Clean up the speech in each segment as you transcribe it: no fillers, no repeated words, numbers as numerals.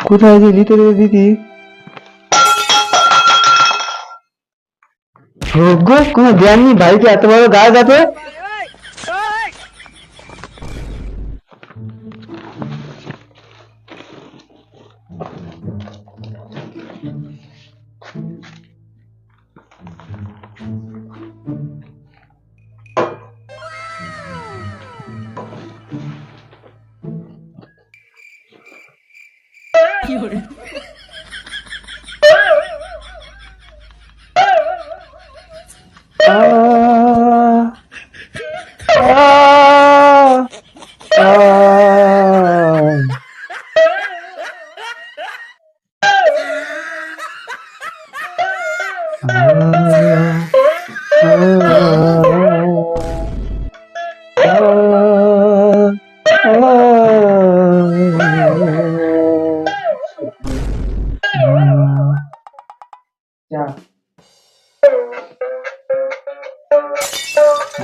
কোথায় যে ভিতরে দিদি? গো কোনো জ্ঞানী বাড়িতে এত বড় গাছ আছে?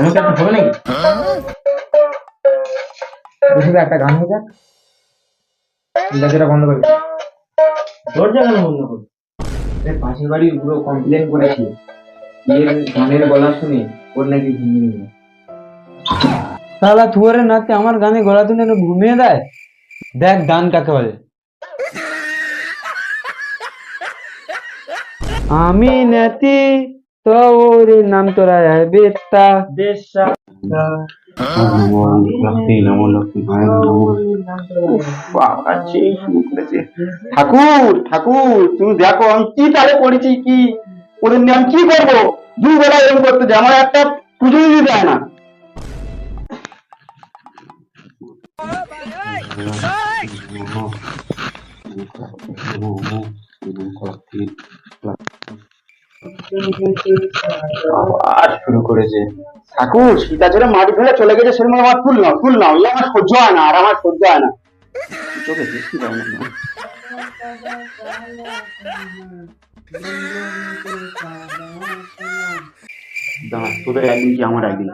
একটা হবে নাকি? একটা গান হয়ে যাক, দরজাটা বন্ধ করে। দরজা কেন বন্ধ করবো? পাশের বাড়ির পুরো কমপ্লেন করেছি গানের গলা শুনে ওর নাকি ঘুমিয়ে নেই। শালা থুয়ারের নাচে আমার গানে গলা শুনে ঘুমিয়ে দেয়। দেখ গান কাকে বলে। আমি নাতি তোর নাম তোরা বেতা দেশা। ঠাকুর ঠাকুর তুমি দেখো আমি কি তালে পড়েছি, কি ওদের নিয়ে আমি কি করবো? দুই বেলা এরকম করতে যায়, আমার একটা পুজো দিতে দেয় না। আবার শুরু করেছে। ঠাকুর সীতা ছেড়ে মাটি ফেলে চলে গেছে, সেরকম আমার ফুল নাও ফুল নাও, এই আমার সহ্য হয় না, আর আমার সহ্য হয় না। চোখে দেখতে পাবো না। তোদের একদিন কি আমার একদিন।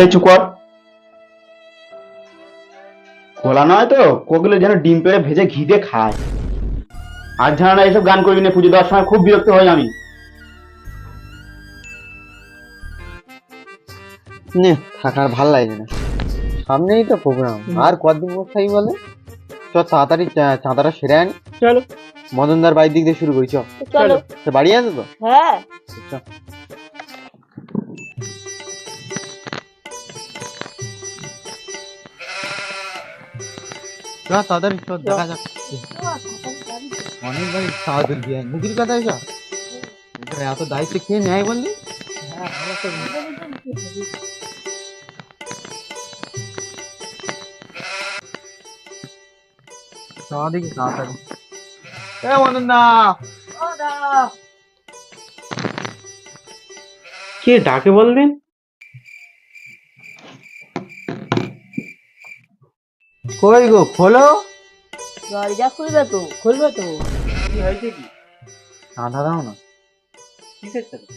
এই চুপ কর। খোলা নয় তো, কোকিলে যেন ডিম পেড়ে ভেজে ঘি দিয়ে খায়। আর জানা এইসব গান করবি না, পুজো দেওয়ার সময় খুব বিরক্ত হই আমি। থাকার ভাল লাগে না, সামনেই তো প্রোগ্রাম, আর কতদিন বসাই বলে। চ তাড়াতাড়ি চাঁদাটা সেরে আনি। চলো মদনদার বাড়ির দিক দিয়ে শুরু করি। চলো। বাড়ি আছে তো? হ্যাঁ তাড়াতাড়ি দেখা যাক। অনেক বাড়ি তাড়াতাড়ি দিয়ে মুখির কথাই এত দায়িত্ব খেয়ে নেয় বললি। দেখি তাড়াতাড়ি। কে ডাকে বললেন? কই গো খোলো। দরজা খুলবে তো, খুলবে তো। কি হয়েছে কি? চাঁদা দাও না। কিসের সাথে?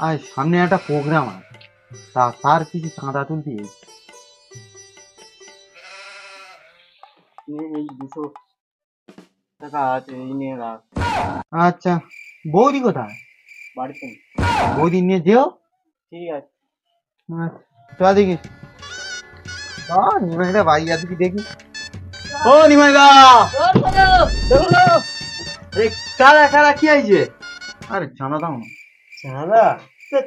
আর সামনে একটা প্রোগ্রাম আছে, তার কিছু চাঁদা তুলতে। এই 200 টাকা আছে, এই নিয়ে রাখ। আচ্ছা বৌদি কোথায়? বাড়িতে। বৌদি নিয়ে যেও। ঠিক আছে। চ দেখি। নিমাইদা বাড়ি আছে কি দেখি। ও নিমাইদা, কারা কারা কি আইছে? আরে চাঁদা দাও না। চাঁদা?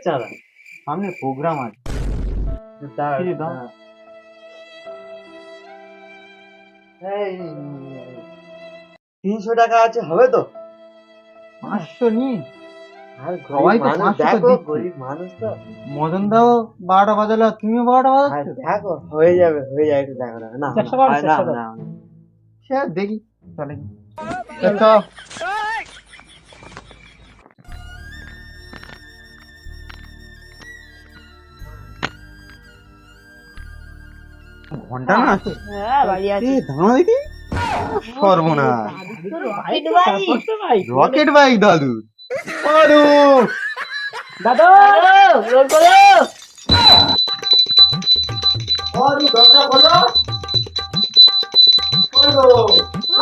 চাঁদা? সামনে প্রোগ্রাম আছে। দাও। 300 টাকা আছে, হবে তো? 500 নি। আর সবাই তো 500 দিচ্ছে। গরিব মানুষ তো। মদন দাও 12টা বাজালো, তুমিও 12টা বাজাচ্ছ। দেখো হয়ে যাবে, হয়ে যাবে, একটু দেখো না। না সে দেখি চলে। ঘন্টা না আছে। হ্যাঁ বাড়ি আছে। দাঁড়া দেখি। সর্বনাশ, রকেট বাইক দাদু। দাদু রোল করো।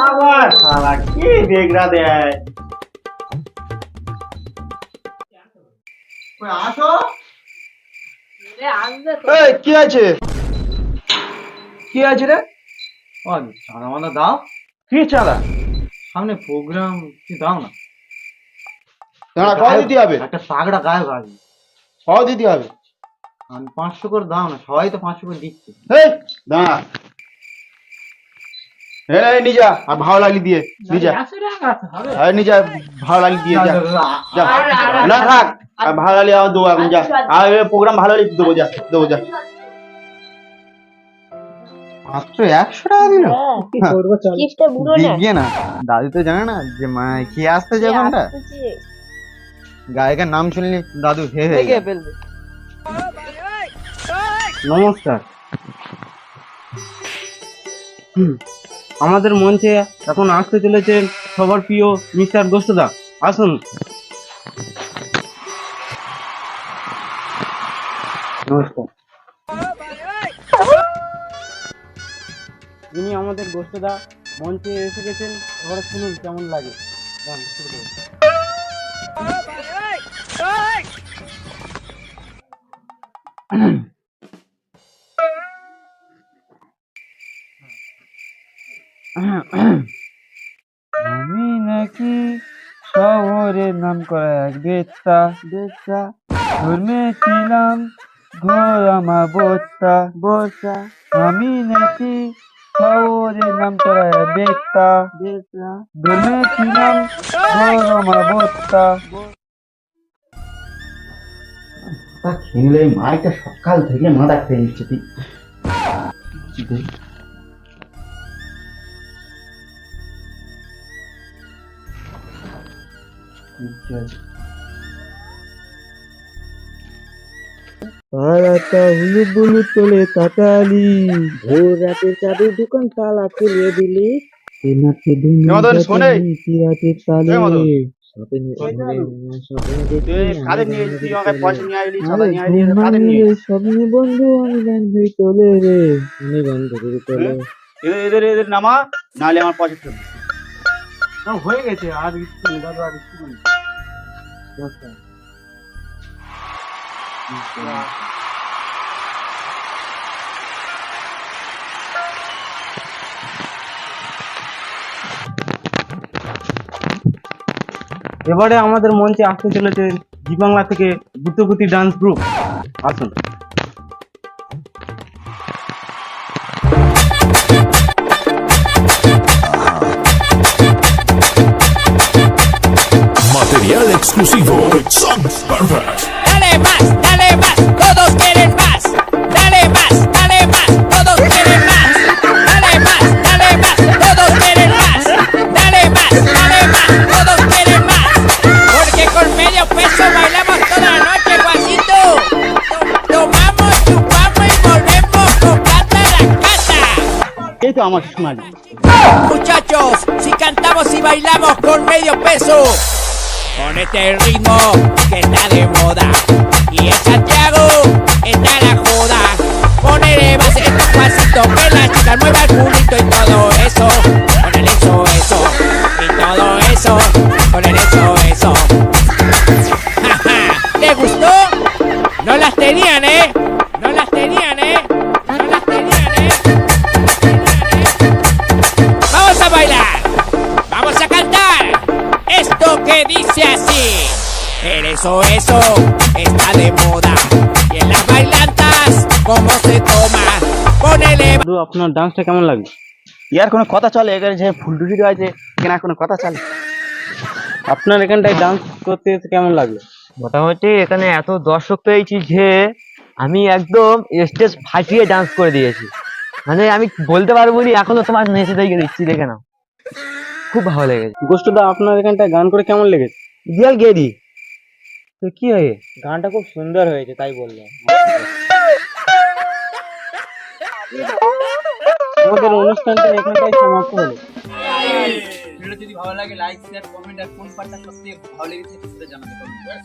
আবার শালা কি বেগরা দেয়। আসো। আসবে তো। এই কি আছে? কি আছে রে? ও চাঁদা মাদা দাও। কি চাঁদা? সামনে প্রোগ্রাম কি দাও না? দাঁড়া, কত দিতে হবে? একটা পাগড়া গায়ে গায়ে কত দিতে হবে? আমি 500 করে দাও না, সবাই তো 500 করে দিচ্ছে। এই দাঁড়া, এই নিজা আর ভালো লাগলি দিয়ে নিজা, 100 টাকা আছে, হবে? আর নিজা ভালো লাগলি দিয়ে যা যা। না থাক, আর ভালো লাগলি আমার দেবো এখন যা। আর প্রোগ্রাম ভালো লাগলি দেবো যা, দেবো যা। মাত্র 100 টাকা দিল? কি করবো চল। চিপটা বুড়ো না। দিগে না, দাদু তো জানে না যে কে আসতে যে ওখানটা। গায়কের নাম শুনলি দাদু হে হে দেখে ফেলবে। নমস্কার। আমাদের মঞ্চে এখন আসতে চলেছেন সবার প্রিয় মিস্টার গোষ্ঠদা। আসুন। নমস্কার। ইনি আমাদের গোষ্ঠদা মঞ্চে এসে গেছেন, এবারে শুনুন কেমন লাগে। গান শুরু করুন। আমি নাকি শহরের নাম করা এক বেচ্চা বেচ্চা, ধর্মেছিলাম ঘোর আমার বস্তা বস্তা। আমি নাকি শহরের নাম করা এক বেচ্চা বেচ্চা, ধর্মেছিলাম ঘোর আমার বস্তা। খেলে মাইটা সকাল থেকে মাথা খেয়ে নিচ্ছে তুই। পাড়াটা হলুদ বুলুদ তোলে তাতালি, ভোর রাতে চাঁদের দোকান তালা খুলে দিলি, নাচে মদন, শোনে? রাতের তালে। মদন, স্বপ্নে কাদের নিয়ে তুই আমাকে পয়সা নিয়ে আইলি, সাদা নিয়ে আইলি, কাদের নিয়ে? স্বপ্নে বন্ধু আমি বান্ধবী তোলে রে, আমি বান্ধবী তোলে। এদের এদের নামা, নাহলে আমার পয়সা ফেরত দিস। হয়ে গেছে, আর একটু দাদু, আর একটু বলি। এবারে আমাদের মঞ্চে আসতে চলেছে জি বাংলা থেকে দ্রুতগতি ডান্স গ্রুপ। আসুন। Material exclusivo. Sound Perfect. Dale más, todos quieren más. Dale más, todos quieren más. Dale más, todos quieren más. Dale más, todos quieren más. Porque con medio peso bailamos toda la noche, guasito. Tomamos, chupamos y volvemos con plata a la casa. এই তো আমার সোনালি। Muchachos, si cantamos y bailamos con medio peso, con este ritmo que está de moda, y en Santiago está la joda. Ponele más estos pasitos, que las chicas muevan el culito y todo eso. Ponele eso, y todo eso. Ponele eso. Ja, ja. ¿Les gustó? No las tenían, No las tenían, No las tenían, Vamos a bailar, vamos a cantar esto que dice así. El eso está de moda, y en las bailantas cómo se toma. Ponele. দাদু, আপনার ডান্সটা কেমন লাগে? ইয়ার কোনো কথা চলে? এখানে যে ফুলটুকি আছে এখানে কোনো কথা চলে? আপনার এখানটায় ডান্স করতে এসে কেমন লাগলো? মোটামুটি এখানে এত দর্শক পেয়েছি যে আমি একদম স্টেজ ফাটিয়ে ডান্স করে দিয়েছি। মানে আমি বলতে পারবো না, এখনো তোমার নেচে দেখে দিচ্ছি, দেখে নাও, খুব ভালো লেগেছে। গোষ্ঠদা, আপনার এখানটায় গান করে কেমন লেগেছে? রিয়াল গেরি তো কি হয়ে গানটা খুব সুন্দর হয়েছে, তাই বললাম। আমাদের অনুষ্ঠানটা এখানটাই সমাপ্ত হলো। ভিডিওটা যদি ভালো লাগে লাইক শেয়ার কমেন্ট আর কোন পার্টটা সবথেকে ভালো লেগেছে সেটা জানাতে পারবেন।